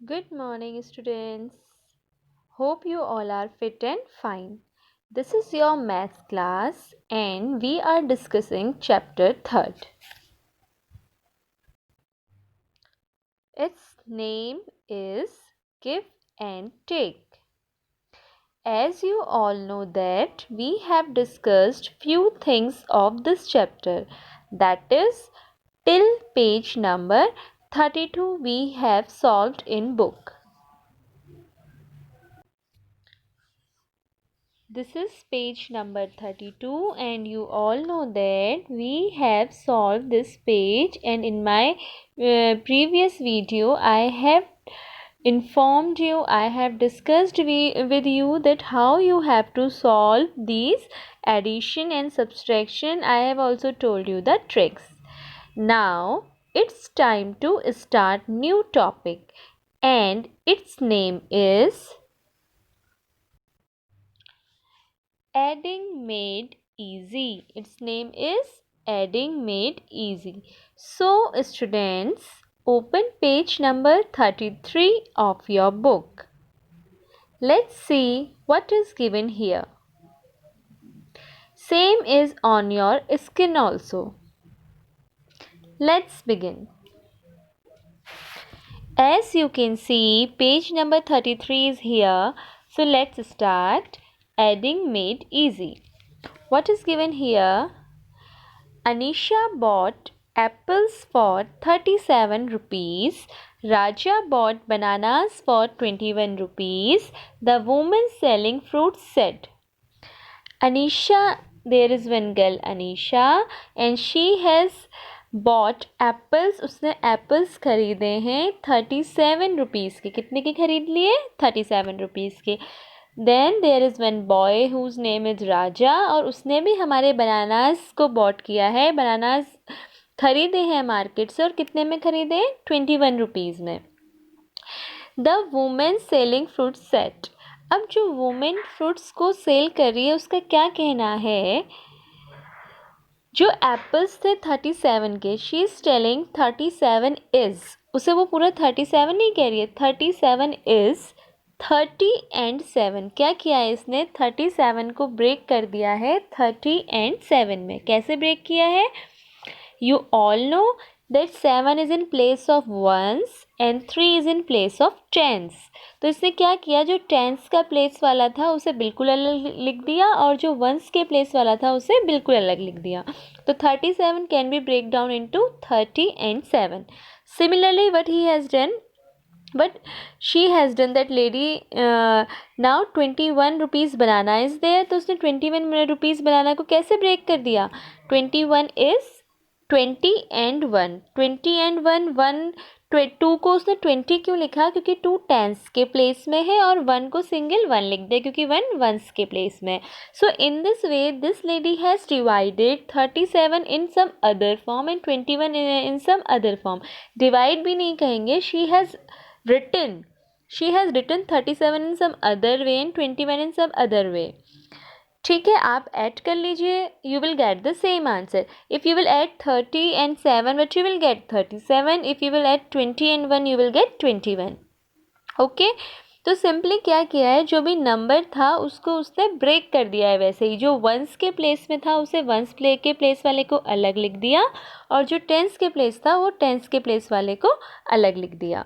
Good morning, students. Hope you all are fit and fine. This is your math class, and we are discussing chapter 3rd. Its name is Give and Take. As you all know that we have discussed few things of this chapter, that is till page number 32 we have solved in book. This is page number 32, and you all know that we have solved this page, and in my previous video I have informed you, I have discussed with you that how you have to solve these addition and subtraction. I have also told you the tricks. Now it's time to start new topic, and its name is Adding Made Easy. Its name is Adding Made Easy. So, students, open page number 33 of your book. Let's see what is given here. Same is on your screen also. Let's begin. As you can see, page number 33 is here. So, let's start. Adding Made Easy. What is given here? Anisha bought apples for 37 rupees. Raja bought bananas for 21 rupees. The woman selling fruits said, Anisha, there is one girl Anisha, and she has bought apples. उसने apples खरीदे हैं 37 rupees के. कितने के खरीद लिए? 37 rupees के. Then there is one boy whose name is Raja, और उसने भी हमारे बनानास को बॉट किया है. बनानास खरीदे हैं मार्केट से, और कितने में खरीदे? 21 रुपीज़ में. The women selling fruit set. अब जो वुमेन फ्रूट्स को सेल कर रही है उसका क्या कहना है? जो एप्पल्स थे 37 के, शी इज टेलिंग 37 इज, उसे वो पूरा 37 नहीं कह रही है, 37 इज 30 एंड 7. क्या किया है इसने? 37 को ब्रेक कर दिया है 30 एंड 7 में. कैसे ब्रेक किया है? You all know that 7 is in place of ones and 3 is in place of tens. तो इसने क्या किया? जो tens का प्लेस वाला था उसे बिल्कुल अलग लिख दिया, और जो ones के प्लेस वाला था उसे बिल्कुल अलग लिख दिया. तो 37 can be break down into 30 and 7. Similarly, what he has done, but she has done, that lady, now 21 rupees banana is there. तो उसने 21 rupees banana को कैसे ब्रेक कर दिया? 21 is 20 and 1. 20 and 1, 2 को उसने 20 क्यों लिखा? क्योंकि 2 टेंस के प्लेस में है, और 1 को सिंगल 1 लिख दिया क्योंकि 1 वंस के प्लेस में. So in this way this lady has divided 37 in some other form and 21 in some other form. Divide भी नहीं कहेंगे. She has written 37 in some other way and 21 in some other way. ठीक है, आप add कर लीजिए. You will get the same answer. If you will add 30 and 7, but you will get 37. If you will add 20 and 1, you will get 21. Okay, तो simply क्या किया है? जो भी नंबर था उसको उसने ब्रेक कर दिया है. वैसे ही जो वंस के प्लेस में था उसे वंस के प्लेस वाले को अलग लिख दिया, और जो टेंस के प्लेस था वो टेंस के प्लेस वाले को अलग लिख दिया.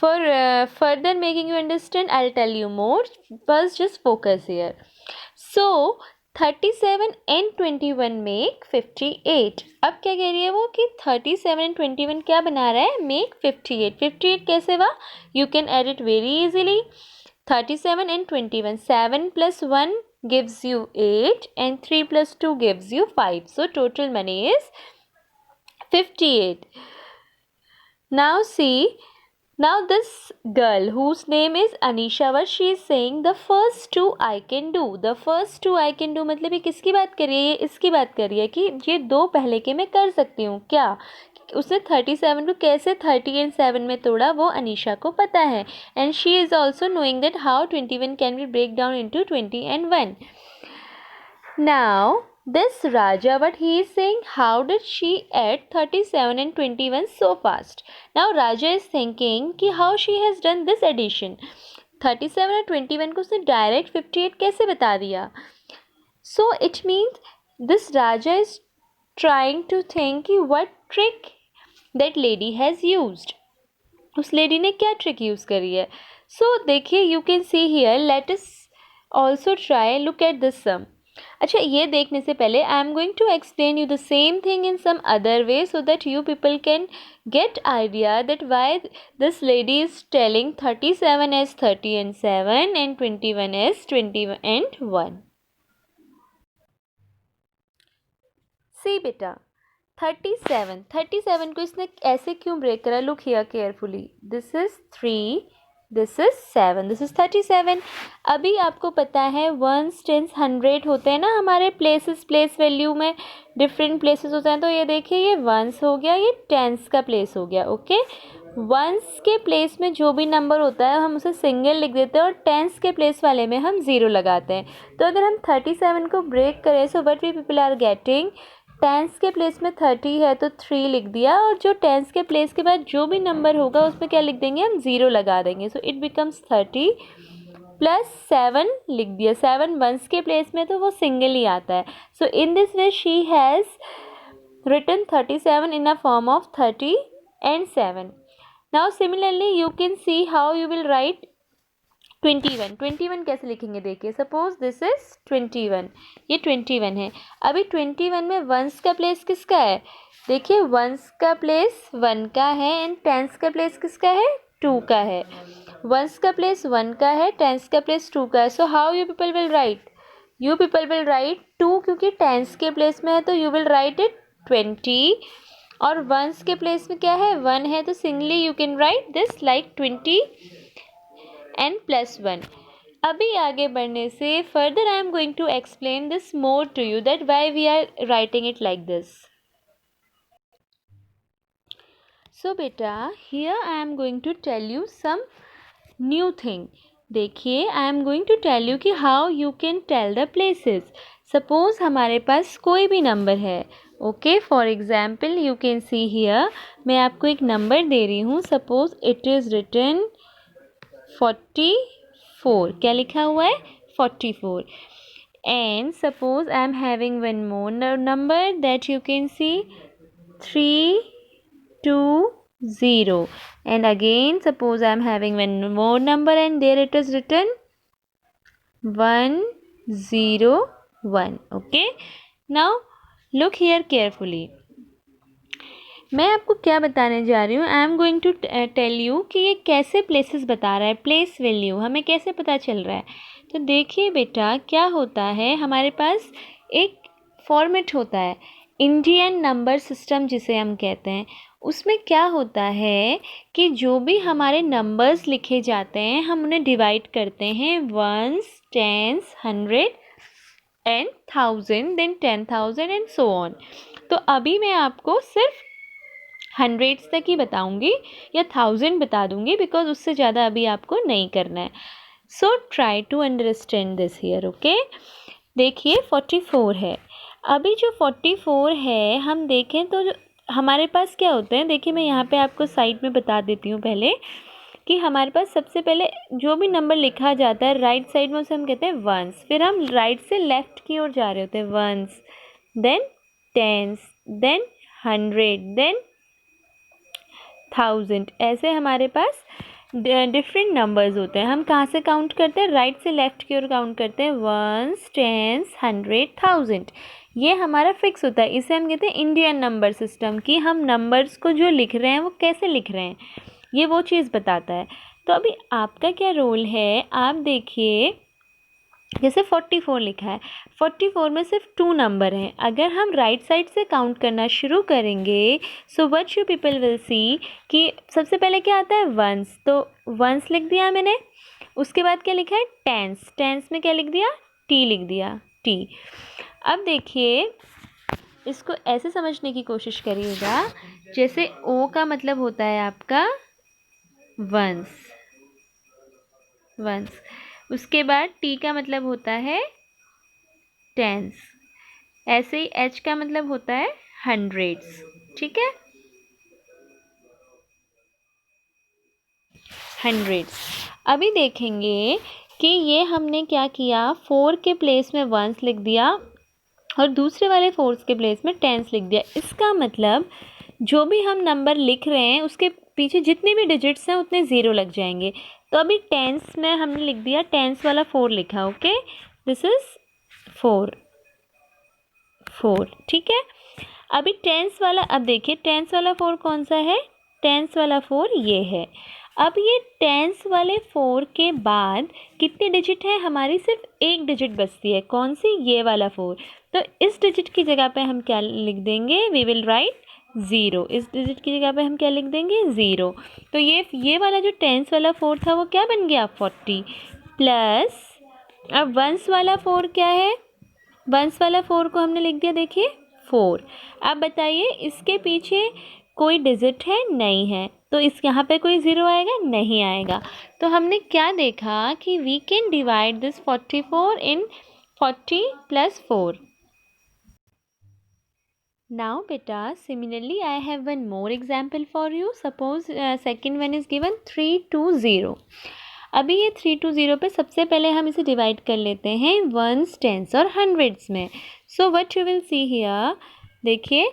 For further making you understand, I'll tell you more. First, just focus here. So, 37 and 21 make 58. अब क्या कह रही है वो? कि 37 and 21 क्या बना रहा है? Make 58. 58 कैसे हुआ? You can add it very easily. 37 and 21. 7 plus 1 gives you 8, and 3 plus 2 gives you 5. So, total money is 58. Now, see. Now this girl whose name is Anisha, what she is saying, the first two I can do. The first two I can do मतलब ये किसकी बात कर रही है? ये इसकी बात कर रही है कि ये दो पहले के मैं कर सकती हूँ. क्या? उसने 37 को कैसे 30 and 7 में तोड़ा वो अनीशा को पता है. And she is also knowing that how 21 can be break down into 20 and 1. Now this Raja, what he is saying, how did she add 37 and 21 so fast? Now Raja is thinking कि how she has done this addition. 37 और 21 को उसने direct 58 कैसे बता दिया? So it means this Raja is trying to think कि what trick that lady has used. उस lady ने क्या ट्रिक यूज़ करी है? सो देखिए, you can see here, let us also try look at this sum. अच्छा, ये देखने से पहले I am going to explain you the same thing in some other way so that you people can get idea that why this lady is telling 37 as 30 and 7 and 21 as 20 and 1. See बेटा, 37 को इसने ऐसे क्यों break करा? Look here carefully, this is 3, this is 7, this is 37. अभी आपको पता है वंस, टेंस, 100 होते हैं ना हमारे प्लेसेस, प्लेस वैल्यू में डिफरेंट प्लेसेस होते हैं. तो ये देखिए, ये वंस हो गया, ये टेंस का प्लेस हो गया. ओके, वंस के प्लेस में जो भी नंबर होता है हम उसे सिंगल लिख देते हैं और टेंस के प्लेस वाले में हम 0 लगाते हैं. तो अगर हम 37 को ब्रेक करें, so what we people are getting, tens के प्लेस में 30 है तो 3 लिख दिया, और जो टेंस के प्लेस के बाद जो भी नंबर होगा उसमें क्या लिख देंगे, हम 0 लगा देंगे. सो इट बिकम्स 30 प्लस 7 लिख दिया. 7 वंस के प्लेस में तो वो सिंगल ही आता है. So in this way she has written 37 in a form of 30 and 7. Now similarly you can see how you will write 21 कैसे लिखेंगे? देखिए, सपोज दिस इज 21, ये 21 है. अभी 21 में वंस का प्लेस किसका है? देखिए, वंस का प्लेस 1 का है एंड टेंस का प्लेस किसका है? 2 का है. वंस का प्लेस 1 का है, टेंस का प्लेस 2 का है. So how you people will write? You people will write 2, क्योंकि टेंस के प्लेस में है तो यू विल राइट इट 20, और वंस के प्लेस में क्या है? 1 है, तो singly you can write this like 20 and plus 1. अभी आगे बढ़ने से further I am going to explain this more to you that why we are writing it like this. So बेटा, here I am going to tell you some new thing. देखिए, I am going to tell you कि how you can tell the places. Suppose हमारे पास कोई भी number है. Okay, for example you can see here, मैं आपको एक number दे रही हूँ. Suppose it is written 44. क्या लिखा हुआ है? 44. And suppose I am having one more number that you can see, 320. And again suppose I am having one more number and there it is written 101. Okay, now look here carefully. मैं आपको क्या बताने जा रही हूँ? I am going to tell you कि ये कैसे प्लेसेस बता रहा है, प्लेस वैल्यू हमें कैसे पता चल रहा है. तो देखिए बेटा, क्या होता है, हमारे पास एक फॉर्मेट होता है, इंडियन नंबर सिस्टम जिसे हम कहते हैं. उसमें क्या होता है कि जो भी हमारे नंबर्स लिखे जाते हैं हम उन्हें डिवाइड करते हैं ones, tens, 100 and 1000, then 10,000 and so on. तो अभी मैं आपको सिर्फ 100 तक ही बताऊंगी या 1000 बता दूंगी, बिकॉज उससे ज़्यादा अभी आपको नहीं करना है. So try to understand this here. Okay, देखिए 44 है. अभी जो 44 है हम देखें तो हमारे पास क्या होते हैं. देखिए, मैं यहाँ पे आपको साइड में बता देती हूँ पहले कि हमारे पास सबसे पहले जो भी नंबर लिखा जाता है राइट साइड में उसे हम कहते हैं वंस. फिर हम राइट से लेफ्ट की ओर जा रहे होते हैं, ones, then tens, then 100, then 1000. ऐसे हमारे पास डिफरेंट नंबर्स होते हैं. हम कहाँ से काउंट करते हैं? राइट से लेफ्ट की ओर काउंट करते हैं, वंस, टेंस, 100, 1000. ये हमारा फिक्स होता है. इसे हम कहते हैं इंडियन नंबर सिस्टम, कि हम नंबर्स को जो लिख रहे हैं वो कैसे लिख रहे हैं, ये वो चीज़ बताता है. तो अभी आपका क्या रोल है, आप देखिए, जैसे 44 लिखा है, 44 में सिर्फ 2 नंबर हैं. अगर हम राइट साइड से काउंट करना शुरू करेंगे, so what you people will see कि सबसे पहले क्या आता है? वंस. तो वंस लिख दिया मैंने. उसके बाद क्या लिखा है? टेंस. टेंस में क्या लिख दिया? टी लिख दिया, टी. अब देखिए, इसको ऐसे समझने की कोशिश करिएगा जैसे ओ का मतलब होता है आपका वंस, वंस. उसके बाद टी का मतलब होता है टेंस. ऐसे ही h का मतलब होता है हंड्रेड्स, ठीक है, हंड्रेड्स। अभी देखेंगे कि ये हमने क्या किया, 4 के प्लेस में वंस लिख दिया और दूसरे वाले 4 के प्लेस में टेंस लिख दिया। इसका मतलब जो भी हम नंबर लिख रहे हैं उसके पीछे जितने भी डिजिट्स हैं उतने ज़ीरो लग जाएंगे। तो अभी टेंस में हमने लिख दिया, टेंस वाला 4 लिखा, ओके, दिस इज़ 4, ठीक है। अभी टेंस वाला, अब देखिए टेंस वाला 4 कौन सा है, टेंस वाला 4 ये है। अब ये टेंस वाले 4 के बाद कितनी डिजिट है हमारी, सिर्फ एक डिजिट बचती है, कौन सी, ये वाला 4। तो इस डिजिट की जगह पे हम क्या लिख देंगे, वी विल राइट 0। इस डिजिट की जगह पे हम क्या लिख देंगे, 0। तो ये वाला जो टेंस वाला 4 था वो क्या बन गया, 40 प्लस, अब वंस वाला 4 क्या है, वंस वाला 4 को हमने लिख दिया, देखिए 4। अब बताइए इसके पीछे कोई डिजिट है, नहीं है, तो इस यहाँ पे कोई ज़ीरो आएगा, नहीं आएगा। तो हमने क्या देखा कि we can divide this 44 in 40 plus 4। Now beta, similarly I have one more example for you. Suppose second one is given 320. अभी ये 320 पे सबसे पहले हम इसे डिवाइड कर लेते हैं वंस, टेंस और हंड्रेड्स में। So what you will see here, देखिए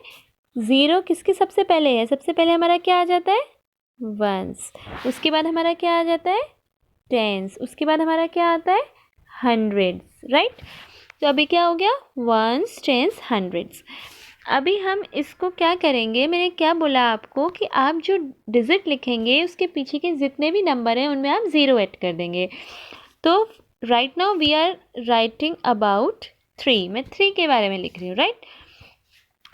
0 किसके सबसे पहले है, सबसे पहले हमारा क्या आ जाता है, वंस, उसके बाद हमारा क्या आ जाता है, टेंस, उसके बाद हमारा क्या आता है, हंड्रेड्स, राइट। तो अभी क्या हो गया, वंस, टेंस, हंड्रेड्स। अभी हम इसको क्या करेंगे, मैंने क्या बोला आपको कि आप जो डिजिट लिखेंगे उसके पीछे के जितने भी नंबर हैं उनमें आप 0 ऐड कर देंगे। तो right now we are writing about 3, मैं 3 के बारे में लिख रही हूँ, right.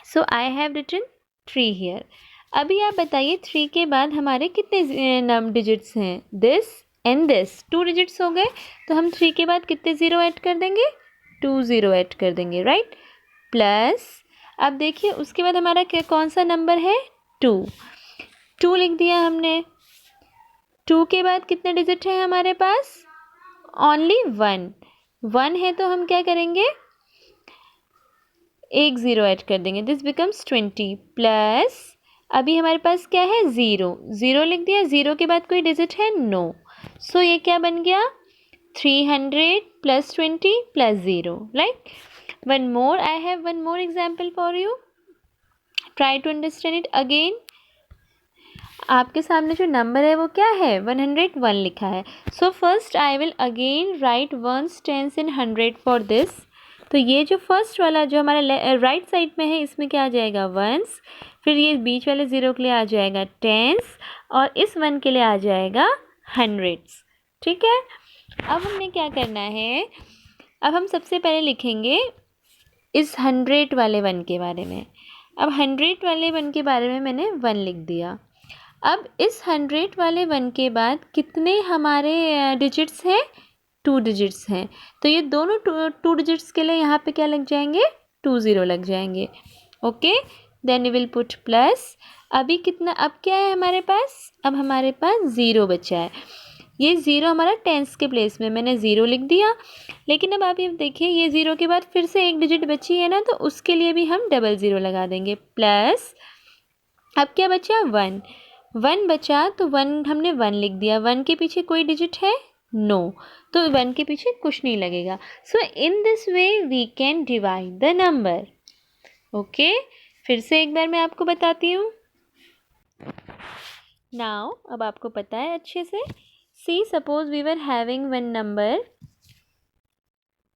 So I have written 3 here. अभी आप बताइए 3 के बाद हमारे कितने डिजिट्स हैं, दिस एंड दिस, 2 डिजिट्स हो गए। तो हम 3 के बाद कितने 0 ऐड कर देंगे, 2 0 ऐड कर देंगे, राइट, प्लस, अब देखिए उसके बाद हमारा क्या, कौन सा नंबर है, 2 लिख दिया हमने। 2 के बाद कितने डिजिट हैं हमारे पास, ओनली 1 है, तो हम क्या करेंगे, एक 0 ऐड कर देंगे, दिस बिकम्स 20 प्लस, अभी हमारे पास क्या है, 0 लिख दिया, 0 के बाद कोई डिजिट है, नो। सो ये क्या बन गया, 300 plus 20 plus 0, right. I have one more example for you. Try to understand it again. आपके सामने जो नंबर है वो क्या है, 101 लिखा है। So first I will again write ones, tens in 100 for this. तो ये जो फर्स्ट वाला जो हमारा राइट साइड में है इसमें क्या आ जाएगा, वंस, फिर ये बीच वाले 0 के लिए आ जाएगा टेंस, और इस 1 के लिए आ जाएगा हंड्रेड्स, ठीक है। अब हमने क्या करना है, अब हम सबसे पहले लिखेंगे इस 100 वाले 1 के बारे में। अब 100 वाले 1 के बारे में मैंने 1 लिख दिया। अब इस 100 वाले 1 के बाद कितने हमारे डिजिट्स हैं, 2 डिजिट्स हैं। तो ये दोनों 2 डिजिट्स के लिए यहाँ पे क्या लग जाएंगे, 2 0 लग जाएंगे, okay. Then we will put plus, अभी कितना, अब क्या है हमारे पास, अब हमारे पास 0 बचा है। ये 0 हमारा टेंस के प्लेस में, मैंने 0 लिख दिया। लेकिन अब आप ये देखिए ये 0 के बाद फिर से एक डिजिट बची है ना, तो उसके लिए भी हम डबल 0 लगा देंगे, प्लस, अब क्या बचा, 1 बचा, तो 1 हमने 1 लिख दिया, 1 के पीछे कोई डिजिट है, नो, तो 1 के पीछे कुछ नहीं लगेगा। So in this way we can divide the number, okay. फिर से एक बार मैं आपको बताती हूँ। नाउ अब आपको पता है अच्छे से। See, suppose we were having one number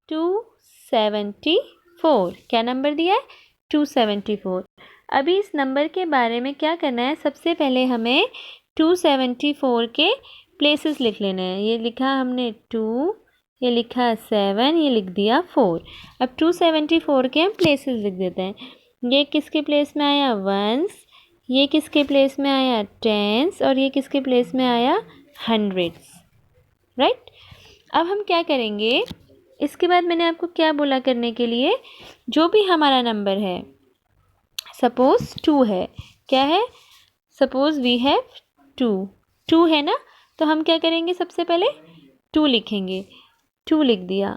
274, क्या नंबर दिया है, 274। अभी इस नंबर के बारे में क्या करना है, सबसे पहले हमें 274 के प्लेसेस लिख लेने हैं। ये लिखा हमने 2, ये लिखा 7, ये लिख दिया 4। अब 274 के हम प्लेसेस लिख देते हैं। ये किसके प्लेस में आया, वंस, ये किसके प्लेस में आया, टेंस, और ये किसके प्लेस में आया, हंड्रेड्स, राइट। अब हम क्या करेंगे, इसके बाद मैंने आपको क्या बोला करने के लिए, जो भी हमारा नंबर है, सपोज 2 है, क्या है, सपोज वी हैव 2 है ना, तो हम क्या करेंगे, सबसे पहले 2 लिखेंगे, 2 लिख दिया।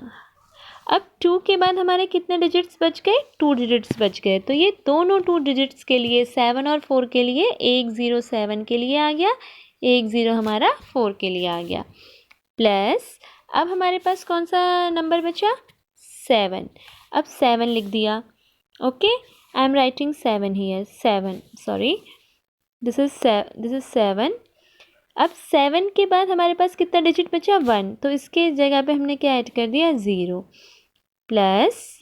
अब 2 के बाद हमारे कितने डिजिट्स बच गए? 2 डिजिट्स बच गए। तो ये दोनों 2 डिजिट्स के लिए 7 और 4 के लिए 1 0 7 के लिए आ गया, 1 0 हमारा 4 के लिए आ गया। प्लस अब हमारे पास कौन सा नंबर बचा? 7। अब 7 लिख दिया। Okay, I am writing 7 here, 7 sorry, this is 7। अब 7 के बाद हमारे पास कितना डिजिट बचा? 1, तो इसके जगह पे हमने क्या ऐड कर दिया? 0। प्लस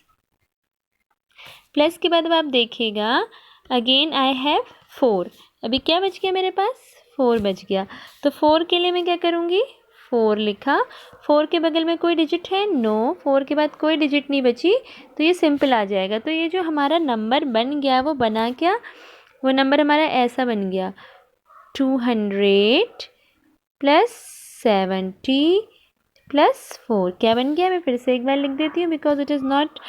के बाद अब आप देखिएगा, अगेन आई हैव 4। अभी क्या बच गया मेरे पास? 4 बच गया। तो 4 के लिए मैं क्या करूँगी? 4 लिखा। 4 के बगल में कोई डिजिट है? नो। 4 के बाद कोई डिजिट नहीं बची, तो ये सिंपल आ जाएगा। तो ये जो हमारा नंबर बन गया वो बना क्या? वो नंबर हमारा ऐसा बन गया, 200 प्लस 70 प्लस 4। क्या बन गया? मैं फिर से एक बार लिख देती हूँ because it is not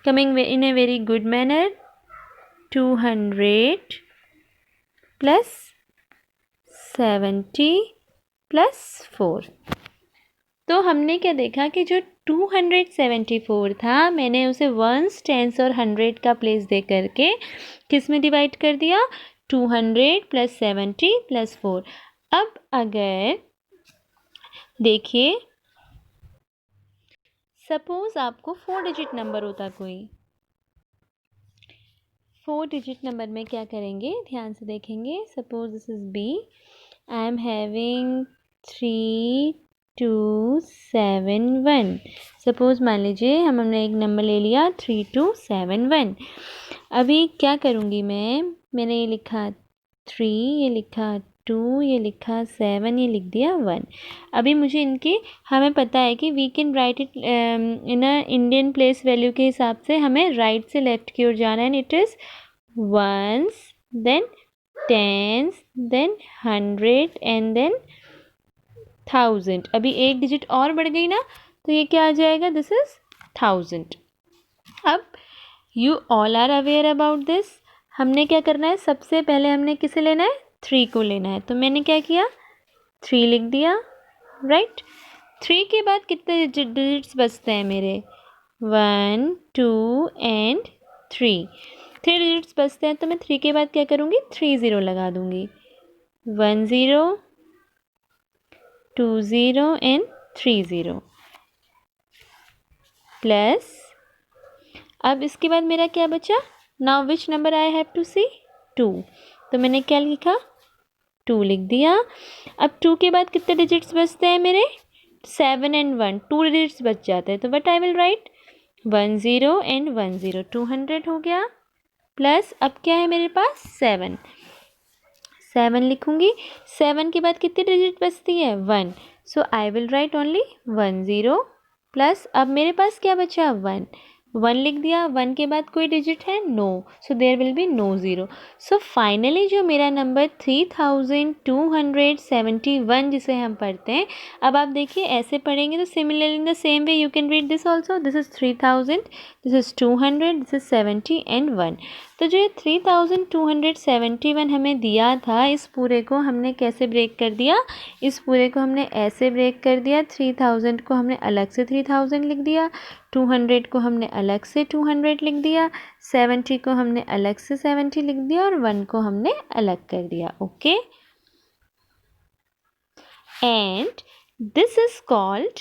coming in a very good manner. 200 plus 70 plus 4। तो हमने क्या देखा कि जो 274 था, मैंने उसे वंस, टेंस और 100 का प्लेस दे करके किस में डिवाइड कर दिया? 200 प्लस 70 प्लस 4। अब अगर देखिए, सपोज आपको 4 डिजिट नंबर होता कोई, 4 डिजिट नंबर में क्या करेंगे? ध्यान से देखेंगे। Suppose this is B, I am having 3271। Suppose मान लीजिए हमने एक नंबर ले लिया 3271। अभी क्या करूँगी मैंने ये लिखा 3, ये लिखा 2, ये लिखा 7, ये लिख दिया 1। अभी मुझे इनके, हमें पता है कि we can write it in a Indian place value के हिसाब से हमें राइट से लेफ्ट की ओर जाना है। And it is ones, then tens, then 100 and then 1000। अभी एक डिजिट और बढ़ गई ना, तो ये क्या आ जाएगा? This is 1000। अब you all are aware about this. हमने क्या करना है? सबसे पहले हमने किसे लेना है? 3 को लेना है। तो मैंने क्या किया? 3 लिख दिया, राइट। 3 के बाद कितने डिजिट्स बचते हैं मेरे? 1 2 एंड 3 डिजिट्स बचते हैं। तो मैं 3 के बाद क्या करूँगी? 3 0 लगा दूँगी। 1 0 2 0 एंड 3 0 प्लस, अब इसके बाद मेरा क्या बचा? Now which number I have to see? 2। तो मैंने क्या लिखा? 2 लिख दिया। अब 2 के बाद कितने डिजिट्स बचते हैं मेरे? 7 एंड 1, 2 डिजिट्स बच जाते हैं। तो but I will right 1 0 and 1 0, 200 हो गया। प्लस अब क्या है मेरे पास? 7 लिखूंगी। 7 के बाद कितनी डिजिट बचती है? 1। So I will write only 1 0 plus, अब मेरे पास क्या बचा? 1 लिख दिया। 1 के बाद कोई डिजिट है? No. So there will be no 0। So finally जो मेरा नंबर 3271 जिसे हम पढ़ते हैं, अब आप देखिए ऐसे पढ़ेंगे तो similarly in the same way you can read this also. This is 3000, this is 200, this is 70 and 1। तो जो ये 3271 हमें दिया था, इस पूरे को हमने कैसे ब्रेक कर दिया? इस पूरे को हमने ऐसे ब्रेक कर दिया। 3000 को हमने अलग से 3000 लिख दिया, 200 को हमने अलग से 200 लिख दिया, 70 को हमने अलग से 70 लिख दिया और 1 को हमने अलग कर दिया। Okay, and this is called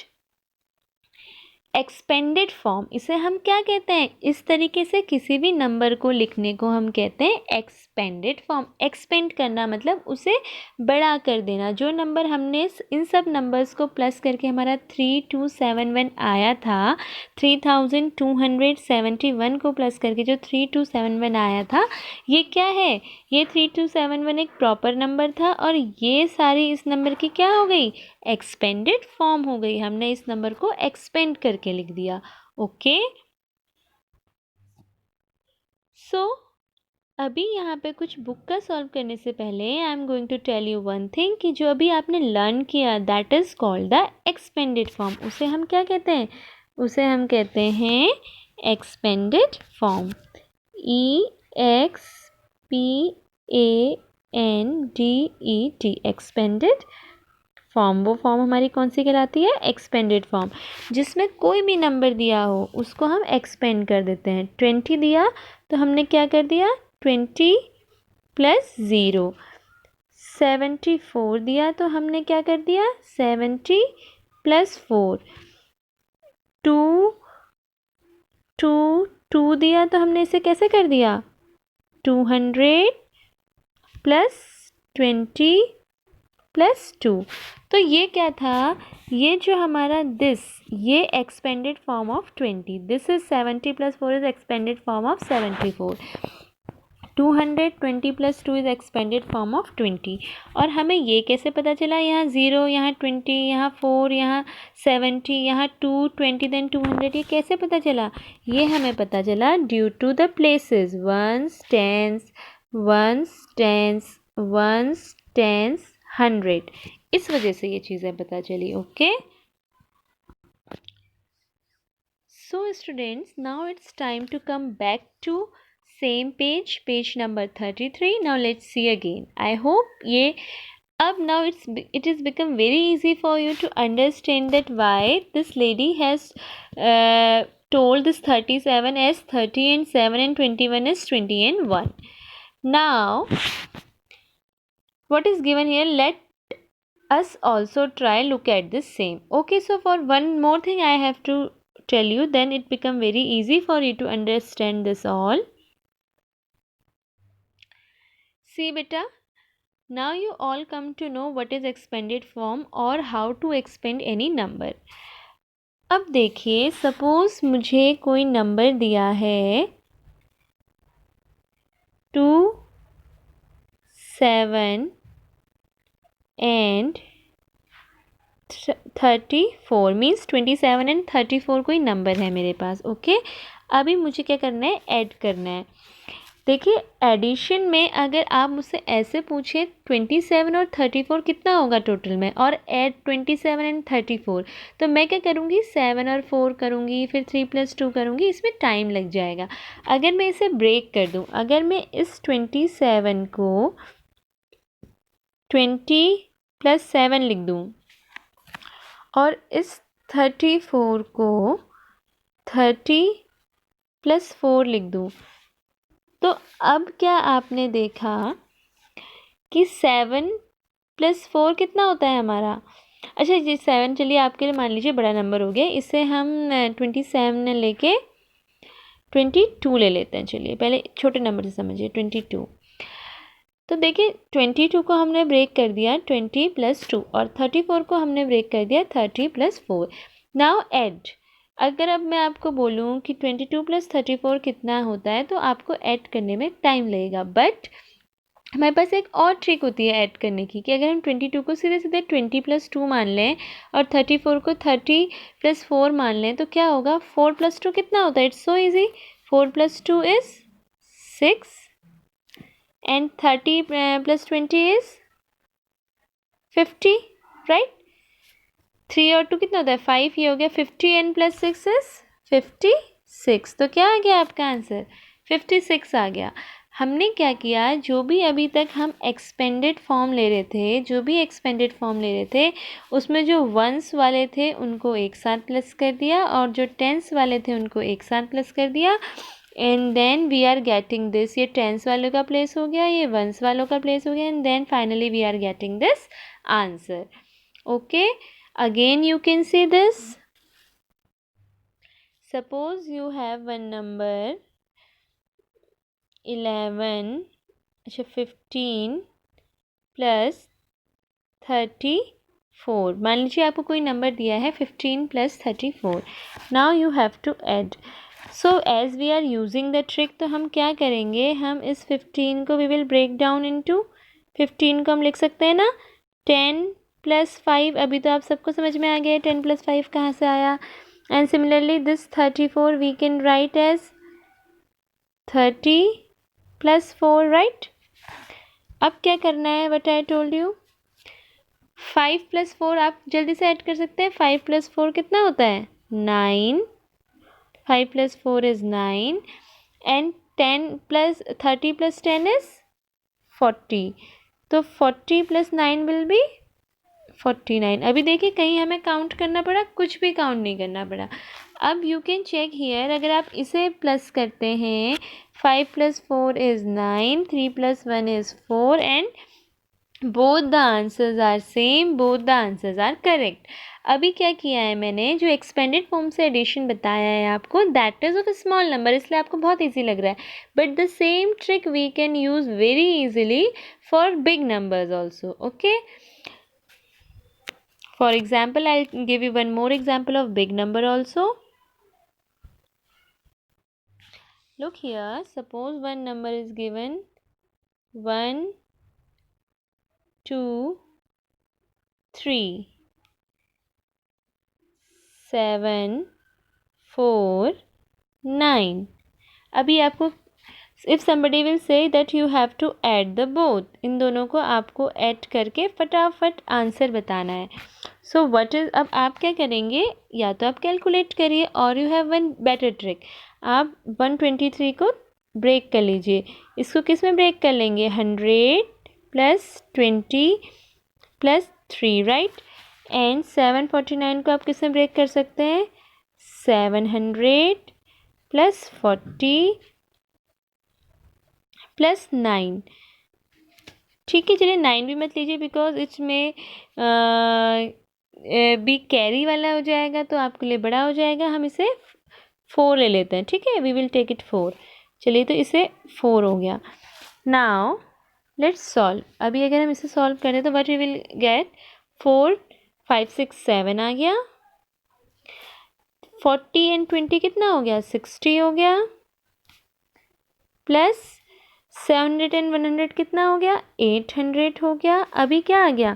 expanded form. इसे हम क्या कहते हैं? इस तरीके से किसी भी नंबर को लिखने को हम कहते हैं एक्सपेंडेड फॉर्म। एक्सपेंड करना मतलब उसे बड़ा कर देना। जो नंबर हमने इन सब नंबर्स को प्लस करके हमारा 3271 आया था, 3271 को प्लस करके जो 3271 आया था, ये क्या है? ये 3271 एक प्रॉपर नंबर था और ये सारी इस नंबर की क्या हो गई? एक्सपेंडेड फॉर्म हो गई। हमने इस नंबर को एक्सपेंड करके लिख दिया। ओके, सो अभी यहाँ पे कुछ बुक का सॉल्व करने से पहले I am going to tell you one thing कि जो अभी आपने लर्न किया that is called the expanded form. उसे हम क्या कहते हैं? उसे हम कहते हैं expanded form. EXPANDED, expanded form, वो फॉर्म हमारी कौन सी कहलाती है? Expanded form. जिसमें कोई भी नंबर दिया हो उसको हम एक्सपेंड कर देते हैं। 20 दिया तो हमने क्या कर दिया? 20 प्लस 0। 74 दिया तो हमने क्या कर दिया? 70 प्लस 4। 2 दिया तो हमने इसे कैसे कर दिया? 200 प्लस 20 प्लस 2। तो ये क्या था? ये जो हमारा ये expanded form of 20, this is 70 plus 4 is expanded form of 74। 220 plus 2 is expanded form of 20। और हमें ये कैसे पता चला? यहाँ 0, यहाँ 20, यहाँ 4, यहाँ 70, यहाँ 220, देन 200, ये कैसे पता चला? ये हमें पता चला due to the places, ones, tens, ones, tens, ones, tens, 100। इस वजह से ये चीज़ें पता चली। Okay, so students, now it's time to come back to same page number 33. now let's see again. I hope now it is become very easy for you to understand that why this lady has told this 37 as 30 and 7 and 21 as 20 and 1. Now what is given here? Let us also try look at this same. Okay, so for one more thing I have to tell you, then it become very easy for you to understand this all. See beta, now you all come to know what is expanded form or how to expand any number. अब देखिए, suppose मुझे कोई number दिया है 2, 7 and 34, means 27 and 34 कोई number है मेरे पास। Okay, अभी मुझे क्या करना है? ऐड करना है। देखिए, एडिशन में अगर आप मुझसे ऐसे पूछे 27 और 34 कितना होगा टोटल में, और ऐड 27 एंड 34, तो मैं क्या करूँगी? 7 और 4 करूँगी, फिर 3 + 2 करूँगी, इसमें टाइम लग जाएगा। अगर मैं इसे ब्रेक कर दूँ, अगर मैं इस 27 को 20 + 7 लिख दूँ और इस 34 को 30 + 4 लिख दूँ, तो अब क्या आपने देखा कि 7 + 4 कितना होता है हमारा? अच्छा जी, 7 चलिए आपके लिए मान लीजिए बड़ा नंबर हो गया, इसे हम 27 लेके 22 ले लेते हैं। चलिए पहले छोटे नंबर से समझिए, 22। तो देखिए 22 को हमने ब्रेक कर दिया 20 + 2 और 34 को हमने ब्रेक कर दिया 30 + 4। नाउ ऐड, अगर अब मैं आपको बोलूँ कि 22 + 34 कितना होता है, तो आपको ऐड करने में टाइम लगेगा। बट हमारे पास एक और ट्रिक होती है ऐड करने की, कि अगर हम 22 को सीधे सीधे 20 + 2 मान लें और 34 को 30 + 4 मान लें, तो क्या होगा? 4 + 2 कितना होता है? It's so easy, 4 + 2 is 6 and 30 + 20 is 50, right? 3 और 2 कितना होता है? 5, ये हो गया 50 and + 6 is 56। तो क्या आ गया आपका आंसर? 56 आ गया। हमने क्या किया, जो भी अभी तक हम एक्सपेंडेड फॉर्म ले रहे थे, उसमें जो वंस वाले थे उनको एक साथ प्लस कर दिया, और जो टेंस वाले थे उनको एक साथ प्लस कर दिया, and then we are getting this. ये टेंस वालों का प्लेस हो गया, ये वंस वालों का प्लेस हो गया, and then finally we are getting this answer. Okay, again you can see this. Suppose you have one number 11, 15 + 34। मान लीजिए आपको कोई नंबर दिया है 15 + 34। Now you have to add. So as we are using the trick, तो हम क्या करेंगे, हम इस 15 को we will break down into 15 को हम लिख सकते हैं ना 10 + 5। अभी तो आप सबको समझ में आ गया 10 + 5 कहाँ से आया। And similarly this 34 we can write as 30 + 4, right? अब क्या करना है, व्हाट आई टोल्ड यू, 5 + 4 आप जल्दी से ऐड कर सकते हैं। 5 + 4 कितना होता है? 9। 5 + 4 is 9 and 30 + 10 is 40. तो 40 + 9 will be 49। अभी देखिए कहीं हमें काउंट करना पड़ा, कुछ भी काउंट नहीं करना पड़ा। अब यू कैन चेक हियर, अगर आप इसे प्लस करते हैं 5 + 4 is 9, 3 + 1 is 4 and both the answers are same, both the answers are correct। अभी क्या किया है मैंने, जो एक्सपेंडेड फॉर्म से एडिशन बताया है आपको, that is of small number, इसलिए आपको बहुत इजी लग रहा है, but the same trick we can use very easily for big numbers also. Okay, for example, I'll give you one more example of big number also. Look here, suppose one number is given 1 2 3 7 4 9। अभी आपको, if somebody will say that you have to add the both, इन दोनों को आपको add करके फटाफट answer बताना है। So what is, अब आप क्या करेंगे, या तो आप कैलकुलेट करिए और you have one better trick, आप 123 को ब्रेक कर लीजिए। इसको किस में ब्रेक कर लेंगे, 100 + 20 + 3, राइट। एंड 749 को आप किस में ब्रेक कर सकते हैं, 700 + 40 + 9। ठीक है, चलिए 9 भी मत लीजिए बिकॉज इसमें भी कैरी वाला हो जाएगा तो आपके लिए बड़ा हो जाएगा, हम इसे 4 ले लेते हैं। ठीक है, वी विल टेक इट 4। चलिए, तो इसे 4 हो गया। Now let's solve. अभी अगर हम इसे सॉल्व करें तो व्हाट वी विल गेट, 4 5 6 7 आ गया, 40 एंड 20 कितना हो गया, 60 हो गया, प्लस 700 एंड 100 कितना हो गया, 800 हो गया। अभी क्या आ गया,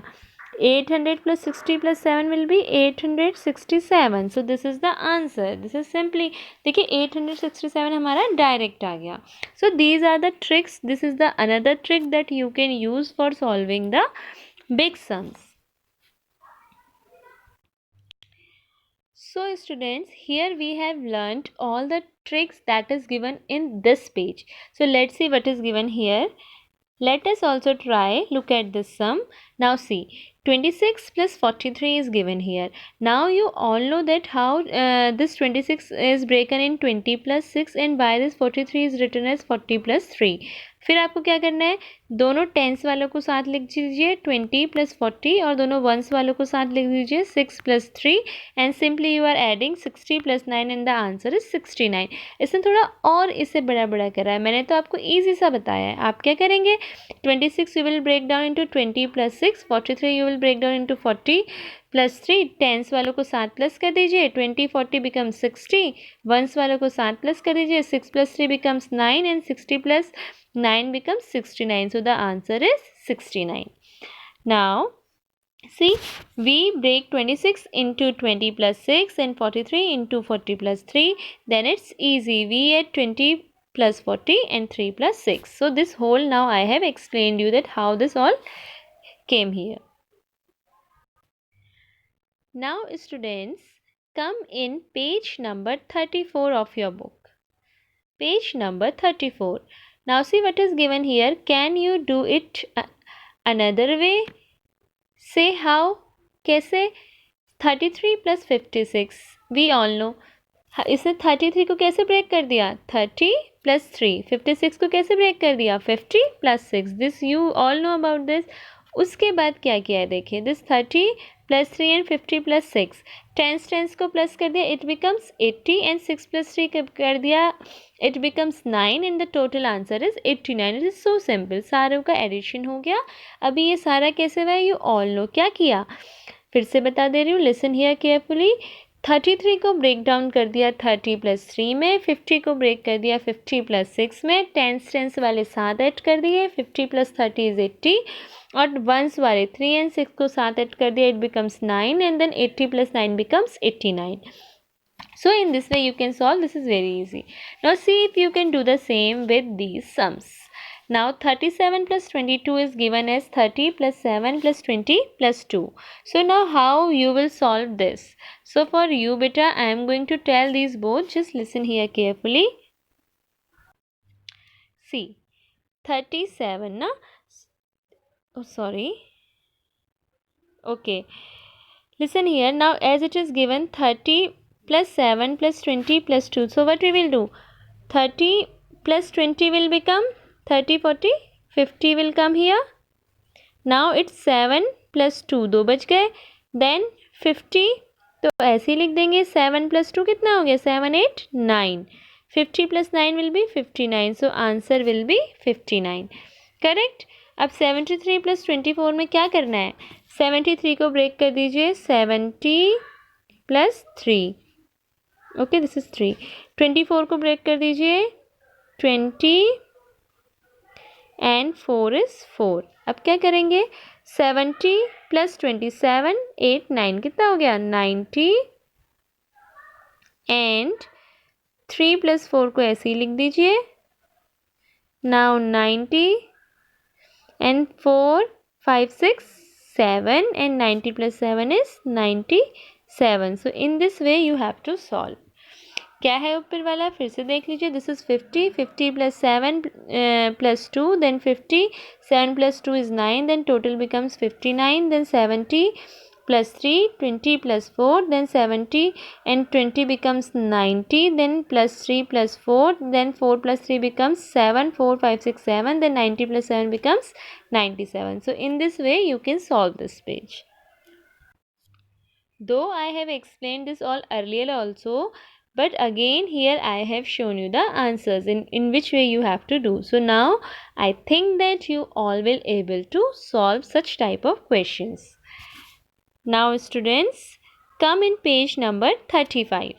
800 + 60 + 7 will be 867। so this is the answer, this is simply, देखिए 867 हमारा डायरेक्ट आ गया। so these are the tricks, this is the another trick that you can use for solving the big sums। So students, here we have learnt all the tricks that is given in this page। so let's see what is given here। Let us also try, look at this sum। Now see, 26 + 43 is given here। Now you all know that how this 26 is broken in 20 + 6 and why this 43 is written as 40 + 3। फिर आपको क्या करना है, दोनों tense वालों को साथ लिख दीजिए 20 + 40 और दोनों वंस वालों को साथ लिख दीजिए 6 + 3 and simply you are adding 60 + 9 and the answer is 69। इसने थोड़ा और इसे बड़ा बड़ा करा है, मैंने तो आपको ईजी सा बताया है। आप क्या करेंगे, 26 you will break down into 20 + 6, 43 you will break down into 40 + 3, tense वालों को साथ प्लस कर दीजिए, 20 40 becomes 60, वंस वालों को साथ प्लस कर दीजिए, 6 + 3 becomes 9 and 60 + 9 becomes 69। so the answer is 69। now see, we break 26 into 20 + 6 and 43 into 40 + 3, then it's easy, we add 20 + 40 and 3 + 6। so this whole, now I have explained you that how this all came here। now students, come in page number 34 of your book, page number 34। now see what is given here, can you do it another way, say how, कैसे, 33 + 56 we all know, इसने 33 को कैसे break कर दिया, 30 + 3, 56 को कैसे break कर दिया, 50 + 6, this you all know about this. उसके बाद क्या किया है, देखिए दिस 30 + 3 एंड 50 + 6, टेंस को प्लस कर दिया, इट बिकम्स 80 एंड 6 + 3 कर दिया, it becomes 9 and the total answer is 89। It is so simple, सारों का एडिशन हो गया। अभी ये सारा कैसे हुआ, यू ऑल नो। क्या किया, फिर से बता दे रही हूँ, लिसन हियर केयरफुली। 33 को ब्रेक डाउन कर दिया 30 + 3 में, 50 को ब्रेक कर दिया 50 + 6 में, टेंस वाले साथ ऐड कर दिए, 50 + 30 इज 80 और वंस वाले 3 एंड 6 को साथ ऐड कर दिया, it becomes 9 and then 80 + 9 becomes 89। so in this way you can solve, this is very easy। now see if you can do the same with these sums। now 37 + 22 is given as 30 + 7 + 20 + 2। so now how you will solve this, so for you beta I am going to tell these both, just listen here carefully। see, 37 na, oh sorry, Okay. Listen here. Now as it is given 30 plus 7 plus 20 plus 2. So what we will do? 30 plus 20 will become 30, 40, 50 will come here. Now it's 7 plus 2, 2 बच गए. Then 50, तो ऐसे ही लिख देंगे. 7 plus 2 कितना हो गया? 7, 8, 9. 50 plus 9 will be 59. So answer will be 59. Correct. अब 73 plus 24 में क्या करना है? 73 को ब्रेक कर दीजिए. 70 plus 3. Okay, this is 3. 24 को ब्रेक कर दीजिए. 20 एंड 4 इज 4. अब क्या करेंगे? 70 प्लस 27, 8, 9 कितना हो गया? 90. एंड 3 प्लस 4 को ऐसे ही लिख दीजिए. Now 90 and 4, 5, 6, 7 and 90 plus 7 is 97. So in this way you have to solve. क्या है ऊपर वाला? फिर से देख लीजिए. This is 50. 50 plus 7 plus 2, then 50. 7 plus 2 is 9, then total becomes 59. Then 70 plus 3, 20 plus 4, then 70 and 20 becomes 90, then plus 3 plus 4, then 4 plus 3 becomes 7, 4, 5, 6, 7, then 90 plus 7 becomes 97. So in this way you can solve this page. Though I have explained this all earlier also, but again here I have shown you the answers in which way you have to do. So now I think that you all will able to solve such type of questions. Now students, come in page number 35.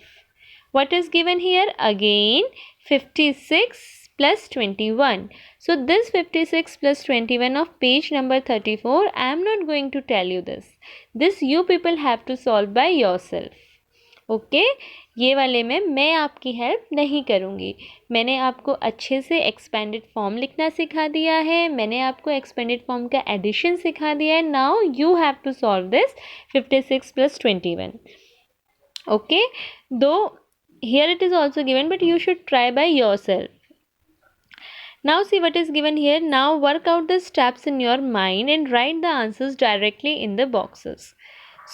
What is given here? Again 56 plus 21. So this 56 plus 21 of page number 34, I am not going to tell you this. This you people have to solve by yourself. Okay, ये वाले में मैं आपकी help नहीं करूँगी. मैंने आपको अच्छे से एक्सपेंडेड फॉर्म लिखना सिखा दिया है. मैंने आपको एक्सपेंडेड फॉर्म का एडिशन सिखा दिया है. Now you have to solve this 56 plus 21. Okay, दो here it is also given, but you should try by yourself. Now see what is given here. Now work out the steps in your mind and write the answers directly in the boxes.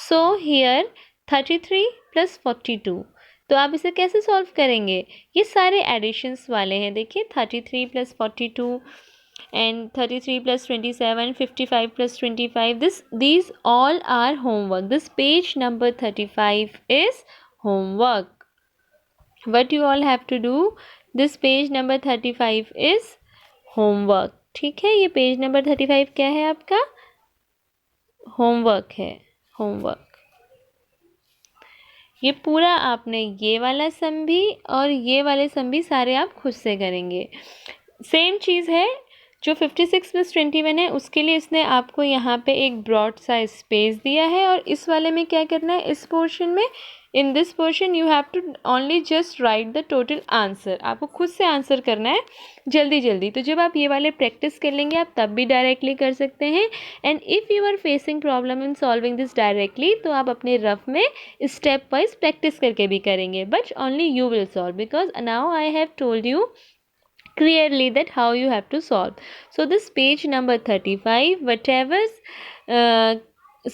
So here 33 plus 42. तो आप इसे कैसे solve करेंगे? ये सारे editions वाले हैं. देखिए 33 plus 42 and 33 plus 27, 55 plus 25. These all are homework. This page number 35 is homework. What you all have to do? This page number 35 is homework. ठीक है, ये पेज नंबर 35 क्या है आपका? होमवर्क है. होमवर्क. ये पूरा आपने ये वाला सम भी और ये वाले सम भी सारे आप खुद से करेंगे. सेम चीज़ है. जो 56 प्लस 21 है उसके लिए इसने आपको यहाँ पे एक ब्रॉड सा स्पेस दिया है. और इस वाले में क्या करना है? इस पोर्शन में, in this portion you have to only just write the total answer. आपको खुद से आंसर करना है जल्दी जल्दी. तो जब आप ये वाले प्रैक्टिस कर लेंगे आप तब भी डायरेक्टली कर सकते हैं. And if you are facing problem in solving this directly तो आप अपने रफ में स्टेप वाइज प्रैक्टिस करके भी करेंगे. But only you will solve, because now I have told you clearly that how you have to solve. So this page number 35, whatever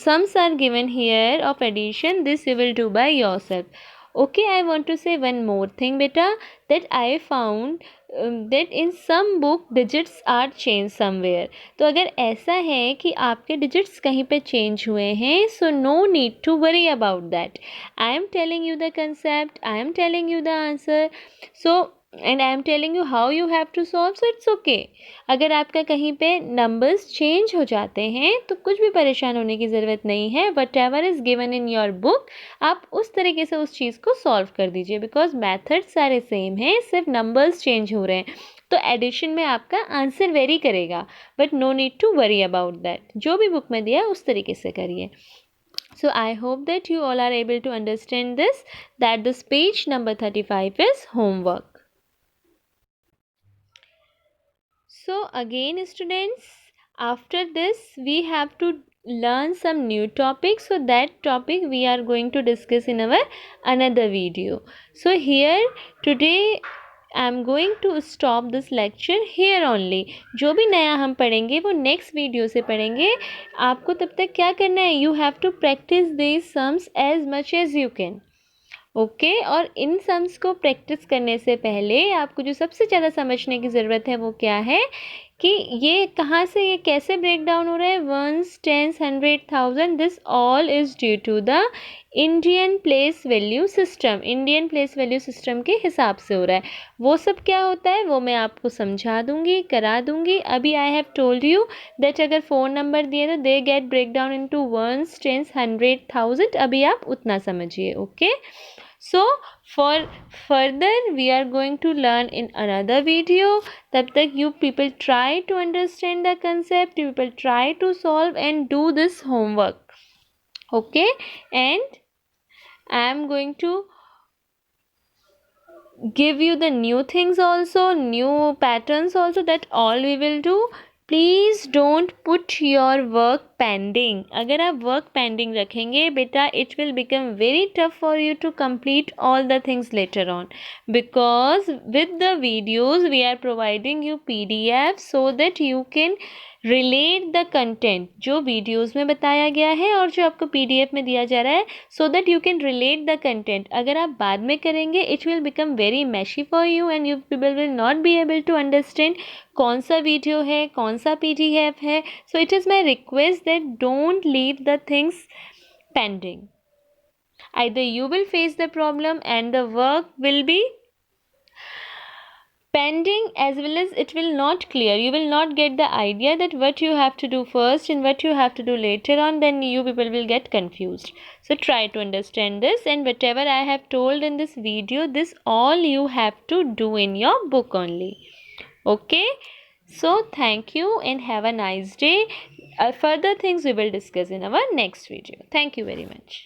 sums are given here of addition, this you will do by yourself. Okay, I want to say one more thing beta, that I found that in some book digits are changed somewhere. तो अगर ऐसा है कि आपके digits कहीं पे change हुए हैं, so no need to worry about that. I am telling you the concept, I am telling you the answer, so and I am telling you how you have to solve, so it's okay. अगर आपका कहीं पे numbers change हो जाते हैं तो कुछ भी परेशान होने की ज़रूरत नहीं है. whatever is given in your book, आप उस तरीके से उस चीज़ को solve कर दीजिए, because methods सारे same हैं, सिर्फ numbers change हो रहे हैं. तो एडिशन में आपका आंसर वेरी करेगा, but no need to worry about that. जो भी बुक में दिया उस तरीके से करिए. So I hope that you all are able to understand this, that this page number 35 is homework. So again students, after this we have to learn some new topics. So that topic we are going to discuss in our another video. So here today I am going to stop this lecture here only. जो भी नया हम पढ़ेंगे वो next video से पढ़ेंगे. आपको तब तक क्या करना है, you have to practice these sums as much as you can. Okay और इन सम्स को प्रैक्टिस करने से पहले आपको जो सबसे ज़्यादा समझने की ज़रूरत है वो क्या है कि ये कहाँ से, ये कैसे ब्रेक डाउन हो रहा है. Ones, tens, 100,000, this all is due to the Indian place value system. Indian place value system के हिसाब से हो रहा है. वो सब क्या होता है वो मैं आपको समझा दूंगी, करा दूंगी. अभी I have told you that अगर 4 नंबर दिए तो they get break down into ones, tens, 100,000. अभी आप उतना समझिए. Okay. So for further we are going to learn in another video. तब तक you people try to understand the concept, you people try to solve and do this homework. Okay, and I am going to give you the new things also, new patterns also, that all we will do. Please don't put your work pending. अगर आप work pending रखेंगे बेटा, it will become very tough for you to complete all the things later on, because with the videos we are providing you PDF so that you can relate the content जो videos में बताया गया है और जो आपको PDF में दिया जा रहा है, so that you can relate the content. अगर आप बाद में करेंगे it will become very messy for you and you people will not be able to understand कौन सा वीडियो है, कौन सा PDF है. So it is my request that don't leave the things pending. Either you will face the problem and the work will be pending, as well as it will not clear. You will not get the idea that what you have to do first and what you have to do later on. Then you people will get confused. So try to understand this, and whatever I have told in this video, this all you have to do in your book only. Okay, so thank you and have a nice day. Further things we will discuss in our next video. Thank you very much.